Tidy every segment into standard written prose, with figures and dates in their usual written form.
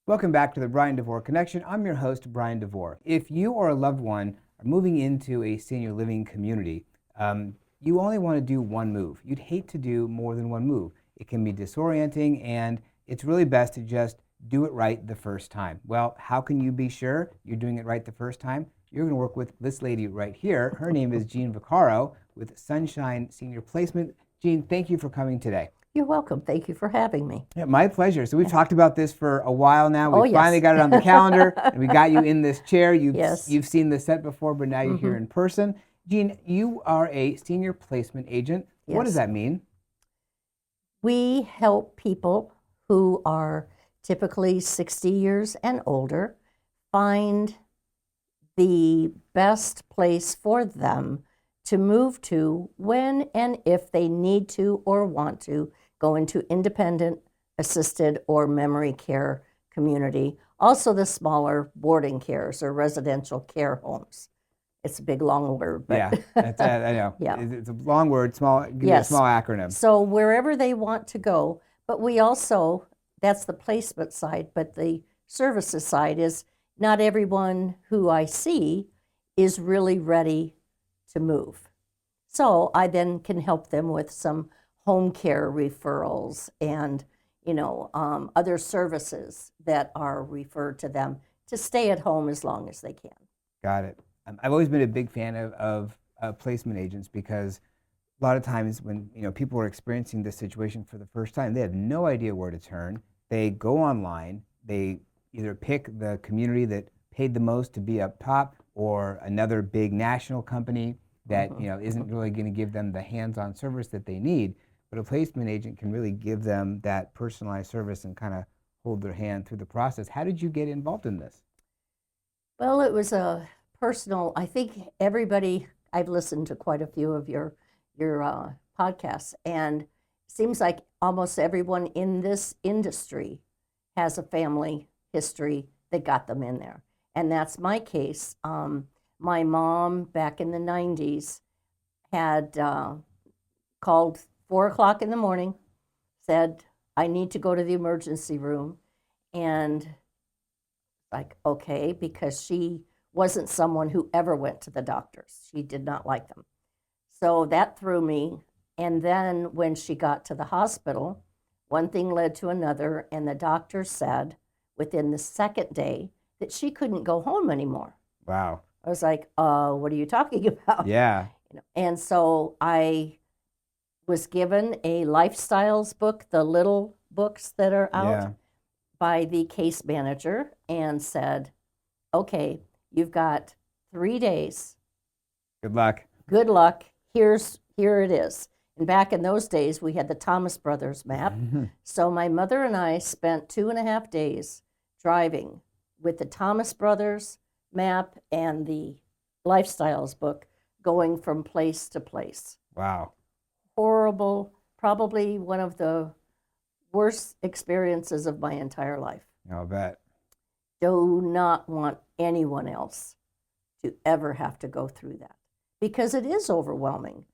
Welcome back to the Bryan Devore Connection. I'm your host, Bryan Devore. If you or a loved one are moving into a senior living community, you only want to do one move. You'd hate to do more than one move. It can be disorienting, and it's really best to just do it right the first time. Well, how can you be sure you're doing it right the first time? You're going to work with this lady right here. Her name is Jean Vaccaro with Sunshine Senior Placement. Jean, thank you for coming today. You're welcome. Thank you for having me. Yeah, my pleasure. So we've talked about this for a while now. We yes. finally got it on the calendar, and we got you in this chair. Yes. You've seen the set before, but now you're here in person. Jean, you are a senior placement agent. Yes. What does that mean? We help people who are typically 60 years and older find the best place for them to move to when and if they need to or want to go into independent, assisted, or memory care community. Also the smaller boarding cares or residential care homes. It's a big, long word. But Yeah, I know. Yeah. It's a long word, give me a Yes. small acronym. So wherever they want to go, but we also, that's the placement side, but the services side is not everyone who I see is really ready to move. So I then can help them with some home care referrals and, other services that are referred to them to stay at home as long as they can. Got it. I've always been a big fan of placement agents because a lot of times when people are experiencing this situation for the first time, they have no idea where to turn. They go online, they either pick the community that paid the most to be up top or another big national company that isn't really going to give them the hands-on service that they need. But a placement agent can really give them that personalized service and kind of hold their hand through the process. How did you get involved in this? Well, it was a personal, I think everybody, I've listened to quite a few of your podcasts, and it seems like almost everyone in this industry has a family history that got them in there. And that's my case. My mom, back in the 90s, had called 4 o'clock in the morning, said, I need to go to the emergency room. And like, okay, because she wasn't someone who ever went to the doctors. She did not like them. So that threw me. And then when she got to the hospital, one thing led to another, and the doctor said within the second day that she couldn't go home anymore. Wow. I was like, what are you talking about? Yeah. And so I was given a lifestyles book, the little books that are out, by the case manager, and said, okay, you've got 3 days. Good luck. Good luck. Here it is. And back in those days, we had the Thomas Brothers map. So my mother and I spent 2.5 days driving with the Thomas Brothers map and the lifestyles book, going from place to place. Wow. Horrible, probably one of the worst experiences of my entire life. I'll bet. Do not want anyone else to ever have to go through that, because it is overwhelming.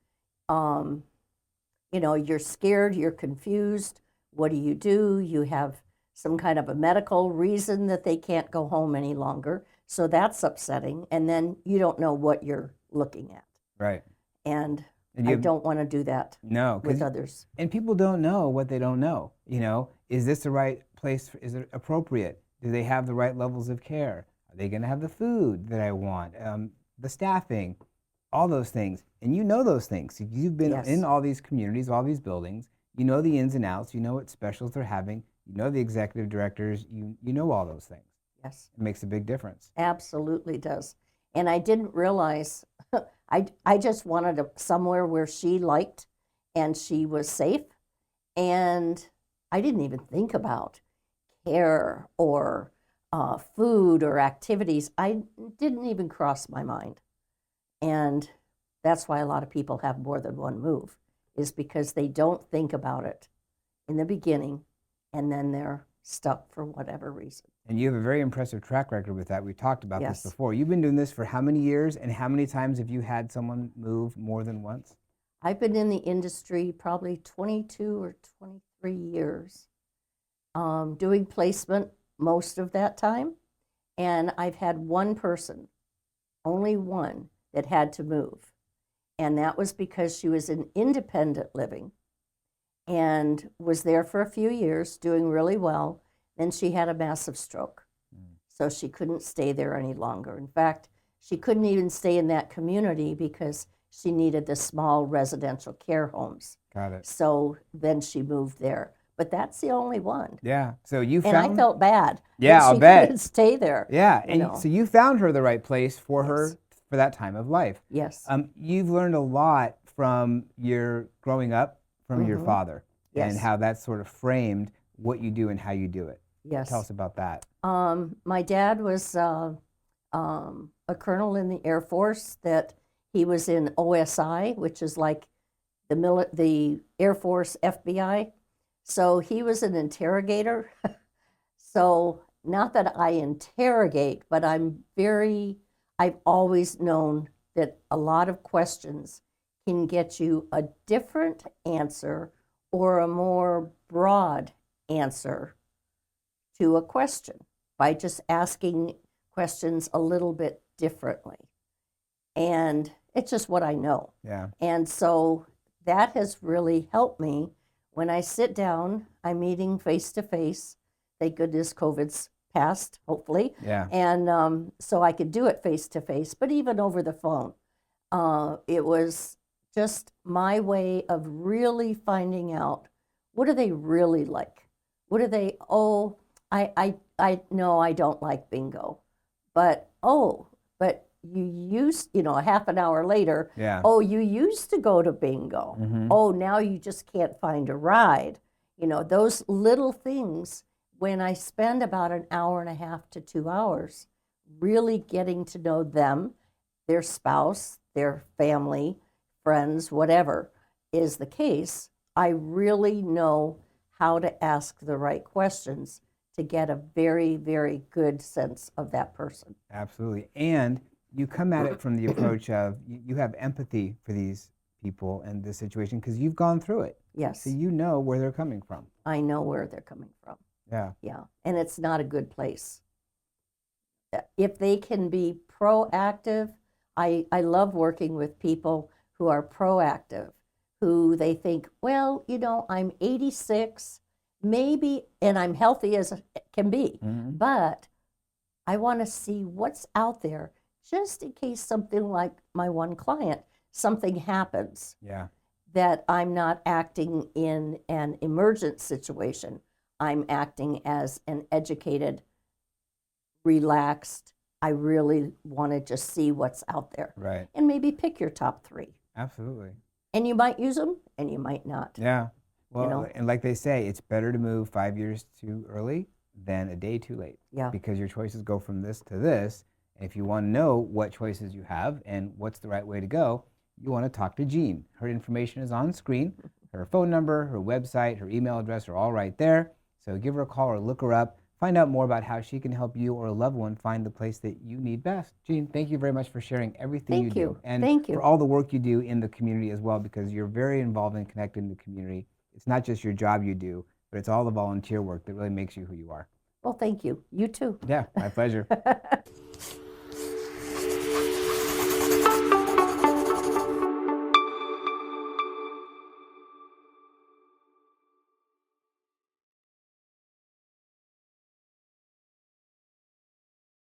You're scared, you're confused. What do? You have some kind of a medical reason that they can't go home any longer. So that's upsetting. And then you don't know what you're looking at. Right. And I don't want to do that with others. And people don't know what they don't know. Is this the right place? Is it appropriate? Do they have the right levels of care? Are they going to have the food that I want? The staffing, all those things. And you know those things. You've been in all these communities, all these buildings. You know the ins and outs. You know what specials they're having. You know the executive directors. You know all those things. Yes. It makes a big difference. Absolutely does. And I didn't realize, I just wanted somewhere where she liked and she was safe. And I didn't even think about care or food or activities. I didn't even cross my mind. And that's why a lot of people have more than one move, is because they don't think about it in the beginning, and then they're stuck for whatever reason. And you have a very impressive track record with that. We talked about this before. You've been doing this for how many years, and how many times have you had someone move more than once? I've been in the industry probably 22 or 23 years, doing placement most of that time. And I've had one person, only one, that had to move. And that was because she was in independent living and was there for a few years, doing really well. Then she had a massive stroke. So she couldn't stay there any longer. In fact, she couldn't even stay in that community because she needed the small residential care homes. Got it. So then she moved there. But that's the only one. Yeah. So you And I found. felt bad. Yeah, that I'll she bet. couldn't stay there. Yeah, you and know. so you found her the right place for her Yes. for that time of life. Yes. You've learned a lot from your growing up from your father and Yes. how that sort of framed what you do and how you do it. Yes. Tell us about that. My dad was a colonel in the Air Force. That he was in OSI, which is like the Air Force FBI. So he was an interrogator. So not that I interrogate, but I've always known that a lot of questions can get you a different answer or a more broad answer to a question by just asking questions a little bit differently. And it's just what I know. Yeah. And so that has really helped me. When I sit down, I'm meeting face to face. Thank goodness COVID's passed, hopefully. Yeah. And so I could do it face to face, but even over the phone. It was just my way of really finding out, what are they really like? What are they, I know I don't like bingo, but you used, a half an hour later, Yeah. oh, you used to go to bingo. Oh, now you just can't find a ride. Those little things, when I spend about an hour and a half to 2 hours really getting to know them, their spouse, their family, friends, whatever is the case, I really know how to ask the right questions to get a very, very good sense of that person. Absolutely. And you come at it from the approach of you have empathy for these people and this situation because you've gone through it. Yes. So you know where they're coming from. I know where they're coming from. Yeah. Yeah. And it's not a good place. If they can be proactive, I love working with people who are proactive, who they think, well, I'm 86, maybe, and I'm healthy as can be, but I want to see what's out there just in case something like my one client, something happens. Yeah. That I'm not acting in an emergent situation. I'm acting as an educated, relaxed, I really want to just see what's out there. Right. And maybe pick your top 3. Absolutely. And you might use them and you might not. Yeah. Well, and like they say, it's better to move 5 years too early than a day too late. Yeah. Because your choices go from this to this. And if you want to know what choices you have and what's the right way to go, you want to talk to Jean. Her information is on screen. Her phone number, her website, her email address are all right there. So give her a call or look her up. Find out more about how she can help you or a loved one find the place that you need best. Jean, thank you very much for sharing everything you do. And Thank you. for all the work you do in the community as well, because you're very involved and connected in the community. It's not just your job you do, but it's all the volunteer work that really makes you who you are. Well, thank you. You too. Yeah, my pleasure.